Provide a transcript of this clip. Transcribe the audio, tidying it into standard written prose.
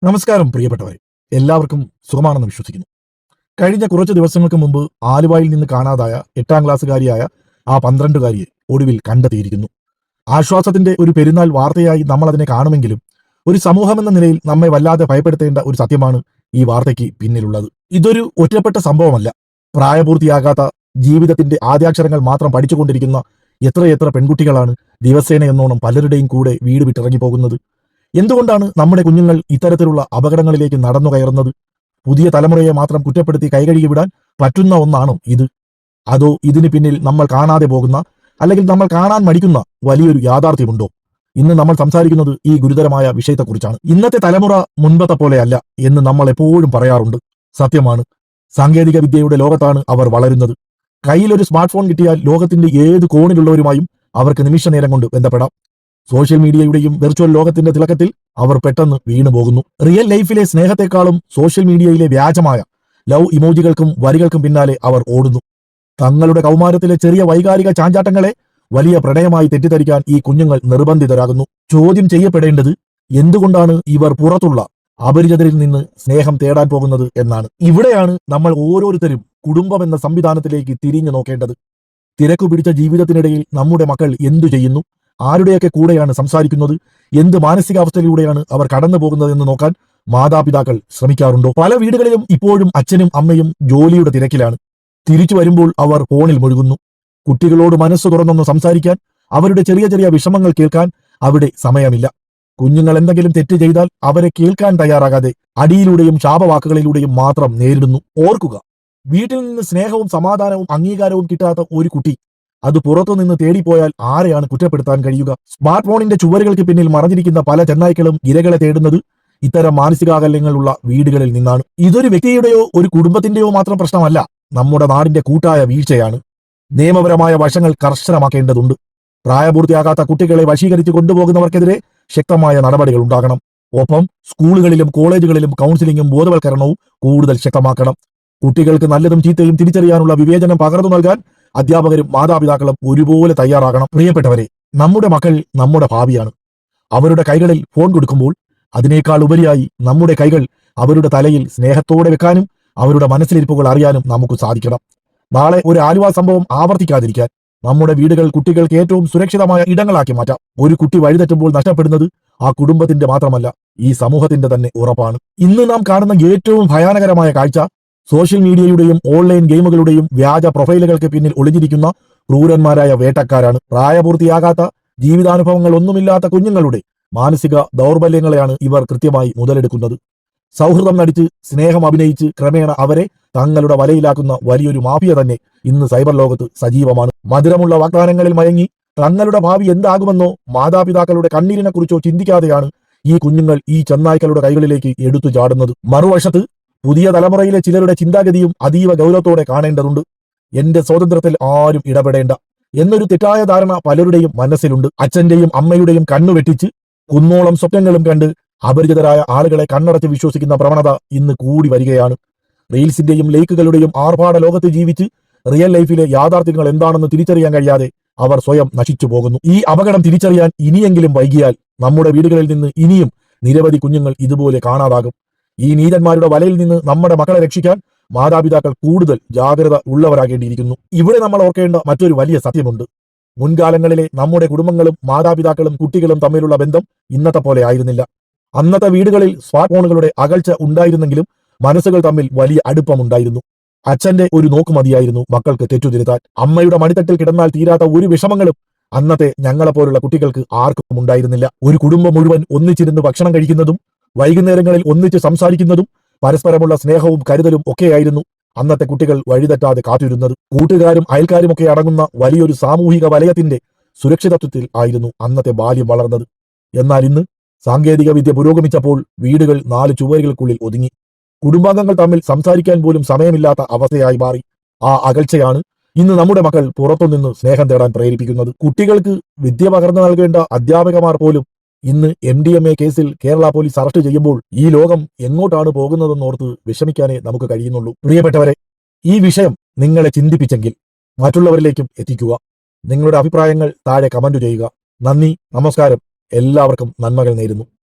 നമസ്കാരം പ്രിയപ്പെട്ടവരെ, എല്ലാവർക്കും സുഖമാണെന്ന് വിശ്വസിക്കുന്നു. കഴിഞ്ഞ കുറച്ച് ദിവസങ്ങൾക്ക് മുമ്പ് ആലുവായിൽ നിന്ന് കാണാതായ 8ാം ക്ലാസ്സുകാരിയായ ആ 12കാരിയെ ഒടുവിൽ കണ്ടെത്തിയിരിക്കുന്നു. ആശ്വാസത്തിന്റെ ഒരു പെരുന്നാൾ വാർത്തയായി നമ്മൾ അതിനെ കാണുമെങ്കിലും ഒരു സമൂഹമെന്ന നിലയിൽ നമ്മെ വല്ലാതെ ഭയപ്പെടുത്തേണ്ട ഒരു സത്യമാണ് ഈ വാർത്തയ്ക്ക് പിന്നിലുള്ളത്. ഇതൊരു ഒറ്റപ്പെട്ട സംഭവമല്ല. പ്രായപൂർത്തിയാകാത്ത, ജീവിതത്തിന്റെ ആദ്യാക്ഷരങ്ങൾ മാത്രം പഠിച്ചുകൊണ്ടിരിക്കുന്ന എത്രയെത്ര പെൺകുട്ടികളാണ് ദിവസേന എന്നോണം പലരുടെയും കൂടെ വീട് വിട്ടിറങ്ങി പോകുന്നത്. എന്തുകൊണ്ടാണ് നമ്മുടെ കുഞ്ഞുങ്ങൾ ഇത്തരത്തിലുള്ള അപകടങ്ങളിലേക്ക് നടന്നു കയറുന്നത്? പുതിയ തലമുറയെ മാത്രം കുറ്റപ്പെടുത്തി കൈകഴുകി വിടാൻ പറ്റുന്ന ഒന്നാണോ ഇത്? അതോ ഇതിന് പിന്നിൽ നമ്മൾ കാണാതെ പോകുന്ന, അല്ലെങ്കിൽ നമ്മൾ കാണാൻ മടിക്കുന്ന വലിയൊരു യാഥാർത്ഥ്യമുണ്ടോ? ഇന്ന് നമ്മൾ സംസാരിക്കുന്നത് ഈ ഗുരുതരമായ വിഷയത്തെക്കുറിച്ചാണ്. ഇന്നത്തെ തലമുറ മുൻപത്തെ പോലെയല്ല എന്ന് നമ്മൾ എപ്പോഴും പറയാറുണ്ട്. സത്യമാണ്. സാങ്കേതിക വിദ്യയുടെ ലോകത്താണ് അവർ വളരുന്നത്. കയ്യിലൊരു സ്മാർട്ട് ഫോൺ കിട്ടിയാൽ ലോകത്തിന്റെ ഏത് കോണിലുള്ളവരുമായും അവർക്ക് നിമിഷ നേരം കൊണ്ട് ബന്ധപ്പെടാം. സോഷ്യൽ മീഡിയയുടെയും വെർച്വൽ ലോകത്തിന്റെ തിളക്കത്തിൽ അവർ പെട്ടെന്ന് വീണു പോകുന്നു. റിയൽ ലൈഫിലെ സ്നേഹത്തെക്കാളും സോഷ്യൽ മീഡിയയിലെ വ്യാജമായ ലവ് ഇമോജികൾക്കും വരികൾക്കും പിന്നാലെ അവർ ഓടുന്നു. തങ്ങളുടെ കൗമാരത്തിലെ ചെറിയ വൈകാരിക ചാഞ്ചാട്ടങ്ങളെ വലിയ പ്രണയമായി തെറ്റിദ്ധരിക്കാൻ ഈ കുഞ്ഞുങ്ങൾ നിർബന്ധിതരാകുന്നു. ചോദ്യം ചെയ്യപ്പെടേണ്ടത് എന്തുകൊണ്ടാണ് ഇവർ പുറത്തുള്ള അപരിചിതരിൽ നിന്ന് സ്നേഹം തേടാൻ പോകുന്നത് എന്നാണ്. ഇവിടെയാണ് നമ്മൾ ഓരോരുത്തരും കുടുംബം എന്ന സംവിധാനത്തിലേക്ക് തിരിഞ്ഞു നോക്കേണ്ടത്. തിരക്കു പിടിച്ച ജീവിതത്തിനിടയിൽ നമ്മുടെ മക്കൾ എന്തു ചെയ്യുന്നു, ആരുടെയൊക്കെ കൂടെയാണ് സംസാരിക്കുന്നത്, എന്ത് മാനസികാവസ്ഥയിലൂടെയാണ് അവർ കടന്നു പോകുന്നതെന്ന് നോക്കാൻ മാതാപിതാക്കൾ ശ്രമിക്കാറുണ്ടോ? പല വീടുകളിലും ഇപ്പോഴും അച്ഛനും അമ്മയും ജോലിയുടെ തിരക്കിലാണ്. തിരിച്ചു വരുമ്പോൾ അവർ ഫോണിൽ മുഴുകുന്നു. കുട്ടികളോട് മനസ്സ് തുറന്നൊന്ന് സംസാരിക്കാൻ, അവരുടെ ചെറിയ ചെറിയ വിഷമങ്ങൾ കേൾക്കാൻ അവിടെ സമയമില്ല. കുഞ്ഞുങ്ങൾ എന്തെങ്കിലും തെറ്റ് ചെയ്താൽ അവരെ കേൾക്കാൻ തയ്യാറാകാതെ അടിയിലൂടെയും ശാപവാക്കുകളിലൂടെയും മാത്രം നേരിടുന്നു. ഓർക്കുക, വീട്ടിൽ നിന്ന് സ്നേഹവും സമാധാനവും അംഗീകാരവും കിട്ടാത്ത ഒരു കുട്ടി അത് പുറത്തുനിന്ന് തേടിപ്പോയാൽ ആരെയാണ് കുറ്റപ്പെടുത്താൻ കഴിയുക? സ്മാർട്ട് ഫോണിന്റെ ചുവരുകൾക്ക് പിന്നിൽ മറഞ്ഞിരിക്കുന്ന പല ചെന്നായ്ക്കളും ഇരകളെ തേടുന്നത് ഇത്തരം മാനസികാകല്യങ്ങളുള്ള വീടുകളിൽ നിന്നാണ്. ഇതൊരു വ്യക്തിയുടെയോ ഒരു കുടുംബത്തിന്റെയോ മാത്രം പ്രശ്നമല്ല, നമ്മുടെ നാടിന്റെ കൂട്ടായ വീഴ്ചയാണ്. നിയമപരമായ വശങ്ങൾ കർശനമാക്കേണ്ടതുണ്ട്. പ്രായപൂർത്തിയാകാത്ത കുട്ടികളെ വശീകരിച്ച് കൊണ്ടുപോകുന്നവർക്കെതിരെ ശക്തമായ നടപടികൾ ഉണ്ടാകണം. ഒപ്പം സ്കൂളുകളിലും കോളേജുകളിലും കൗൺസിലിംഗും ബോധവൽക്കരണവും കൂടുതൽ ശക്തമാക്കണം. കുട്ടികൾക്ക് നല്ലതും ചീത്തയും തിരിച്ചറിയാനുള്ള വിവേചനം പകർന്നു നൽകാൻ അധ്യാപകരും മാതാപിതാക്കളും ഒരുപോലെ തയ്യാറാകണം. പ്രിയപ്പെട്ടവരെ, നമ്മുടെ മക്കൾ നമ്മുടെ ഭാവിയാണ്. അവരുടെ കൈകളിൽ ഫോൺ കൊടുക്കുമ്പോൾ അതിനേക്കാൾ ഉപരിയായി നമ്മുടെ കൈകൾ അവരുടെ തലയിൽ സ്നേഹത്തോടെ വെക്കാനും അവരുടെ മനസ്സിലിരിപ്പുകൾ അറിയാനും നമുക്ക് സാധിക്കണം. നാളെ ഒരു ആലുവ സംഭവം ആവർത്തിക്കാതിരിക്കാൻ നമ്മുടെ വീടുകൾ കുട്ടികൾക്ക് ഏറ്റവും സുരക്ഷിതമായ ഇടങ്ങളാക്കി മാറ്റാം. ഒരു കുട്ടി വഴിതെറ്റുമ്പോൾ നഷ്ടപ്പെടുന്നത് ആ കുടുംബത്തിന്റെ മാത്രമല്ല, ഈ സമൂഹത്തിന്റെ തന്നെ ഉറപ്പാണ്. ഇന്ന് നാം കാണുന്ന ഏറ്റവും ഭയാനകരമായ കാഴ്ച സോഷ്യൽ മീഡിയയുടെയും ഓൺലൈൻ ഗെയിമുകളുടെയും വ്യാജ പ്രൊഫൈലുകൾക്ക് പിന്നിൽ ഒളിഞ്ഞിരിക്കുന്ന ക്രൂരന്മാരായ വേട്ടക്കാരാണ്. പ്രായപൂർത്തിയാകാത്ത, ജീവിതാനുഭവങ്ങൾ ഒന്നുമില്ലാത്ത കുഞ്ഞുങ്ങളുടെ മാനസിക ദൗർബല്യങ്ങളെയാണ് ഇവർ കൃത്യമായി മുതലെടുക്കുന്നത്. സൗഹൃദം നടിച്ച്, സ്നേഹം അഭിനയിച്ച് ക്രമേണ അവരെ തങ്ങളുടെ വലയിലാക്കുന്ന വലിയൊരു മാഫിയ തന്നെ ഇന്ന് സൈബർ ലോകത്ത് സജീവമാണ്. മധുരമുള്ള വാഗ്ദാനങ്ങളിൽ മയങ്ങി തങ്ങളുടെ ഭാവി എന്താകുമെന്നോ മാതാപിതാക്കളുടെ കണ്ണീരിനെ കുറിച്ചോ ചിന്തിക്കാതെയാണ് ഈ കുഞ്ഞുങ്ങൾ ഈ ചെന്നായ്ക്കളുടെ കൈകളിലേക്ക് എടുത്തു ചാടുന്നത്. മറുവശത്ത് പുതിയ തലമുറയിലെ ചിലരുടെ ചിന്താഗതിയും അതീവ ഗൗരവത്തോടെ കാണേണ്ടതുണ്ട്. എന്റെ സ്വാതന്ത്ര്യത്തിൽ ആരും ഇടപെടേണ്ട എന്നൊരു തെറ്റായ ധാരണ പലരുടെയും മനസ്സിലുണ്ട്. അച്ഛന്റെയും അമ്മയുടെയും കണ്ണു വെട്ടിച്ച് കുന്നോളം സ്വപ്നങ്ങളും കണ്ട് അപരിചിതരായ ആളുകളെ കണ്ണടച്ച് വിശ്വസിക്കുന്ന പ്രവണത ഇന്ന് കൂടി വരികയാണ്. റീൽസിന്റെയും ലൈക്കുകളുടെയും ആർഭാട ലോകത്ത് ജീവിച്ച് റിയൽ ലൈഫിലെ യാഥാർത്ഥ്യങ്ങൾ എന്താണെന്ന് തിരിച്ചറിയാൻ കഴിയാതെ അവർ സ്വയം നശിച്ചു പോകുന്നു. ഈ അപകടം തിരിച്ചറിയാൻ ഇനിയെങ്കിലും വൈകിയാൽ നമ്മുടെ വീടുകളിൽ നിന്ന് ഇനിയും നിരവധി കുഞ്ഞുങ്ങൾ ഇതുപോലെ കാണാതാകും. ഈ നീചന്മാരുടെ വലയിൽ നിന്ന് നമ്മുടെ മക്കളെ രക്ഷിക്കാൻ മാതാപിതാക്കൾ കൂടുതൽ ജാഗ്രത ഉള്ളവരാകേണ്ടിയിരിക്കുന്നു. ഇവിടെ നമ്മൾ ഓർക്കേണ്ട മറ്റൊരു വലിയ സത്യമുണ്ട്. മുൻകാലങ്ങളിലെ നമ്മുടെ കുടുംബങ്ങളും മാതാപിതാക്കളും കുട്ടികളും തമ്മിലുള്ള ബന്ധം ഇന്നത്തെ പോലെ ആയിരുന്നില്ല. അന്നത്തെ വീടുകളിൽ സ്മാർട്ട് ഫോണുകളുടെ അകൽച്ച ഉണ്ടായിരുന്നെങ്കിലും മനസ്സുകൾ തമ്മിൽ വലിയ അടുപ്പമുണ്ടായിരുന്നു. അച്ഛന്റെ ഒരു നോക്ക് മതിയായിരുന്നു മക്കൾക്ക് തെറ്റുതിരുത്താൻ. അമ്മയുടെ മടിത്തട്ടിൽ കിടന്നാൽ തീരാത്ത ഒരു വിഷമങ്ങളും അന്നത്തെ ഞങ്ങളെപ്പോലുള്ള കുട്ടികൾക്ക് ആർക്കും ഉണ്ടായിരുന്നില്ല. ഒരു കുടുംബം മുഴുവൻ ഒന്നിച്ചിരുന്ന് ഭക്ഷണം കഴിക്കുന്നതും വൈകുന്നേരങ്ങളിൽ ഒന്നിച്ച് സംസാരിക്കുന്നതും പരസ്പരമുള്ള സ്നേഹവും കരുതലും ഒക്കെയായിരുന്നു അന്നത്തെ കുട്ടികൾ വഴിതെറ്റാതെ കാത്തിരുന്നത്. കൂട്ടുകാരും അയൽക്കാരും ഒക്കെ അടങ്ങുന്ന വലിയൊരു സാമൂഹിക വലയത്തിന്റെ സുരക്ഷിതത്വത്തിൽ ആയിരുന്നു അന്നത്തെ ബാല്യം വളർന്നത്. എന്നാൽ ഇന്ന് സാങ്കേതിക വിദ്യ പുരോഗമിച്ചപ്പോൾ വീടുകൾ 4 ചുവരുകൾക്കുള്ളിൽ ഒതുങ്ങി. കുടുംബാംഗങ്ങൾ തമ്മിൽ സംസാരിക്കാൻ പോലും സമയമില്ലാത്ത അവസ്ഥയായി മാറി. ആ അകൽച്ചയാണ് ഇന്ന് നമ്മുടെ മക്കൾ പുറത്തുനിന്ന് സ്നേഹം തേടാൻ പ്രേരിപ്പിക്കുന്നത്. കുട്ടികൾക്ക് വിദ്യ പകർന്നു നൽകേണ്ട അധ്യാപകമാർ പോലും ഇന്ന് MDMA കേസിൽ കേരള പോലീസ് അറസ്റ്റ് ചെയ്യുമ്പോൾ ഈ ലോകം എങ്ങോട്ടാണ് പോകുന്നതെന്നോർത്ത് വിഷമിക്കാനേ നമുക്ക് കഴിയുന്നുള്ളൂ. പ്രിയപ്പെട്ടവരെ, ഈ വിഷയം നിങ്ങളെ ചിന്തിപ്പിച്ചെങ്കിൽ മറ്റുള്ളവരിലേക്കും എത്തിക്കുക. നിങ്ങളുടെ അഭിപ്രായങ്ങൾ താഴെ കമന്റ് ചെയ്യുക. നന്ദി, നമസ്കാരം. എല്ലാവർക്കും നന്മകൾ നേരുന്നു.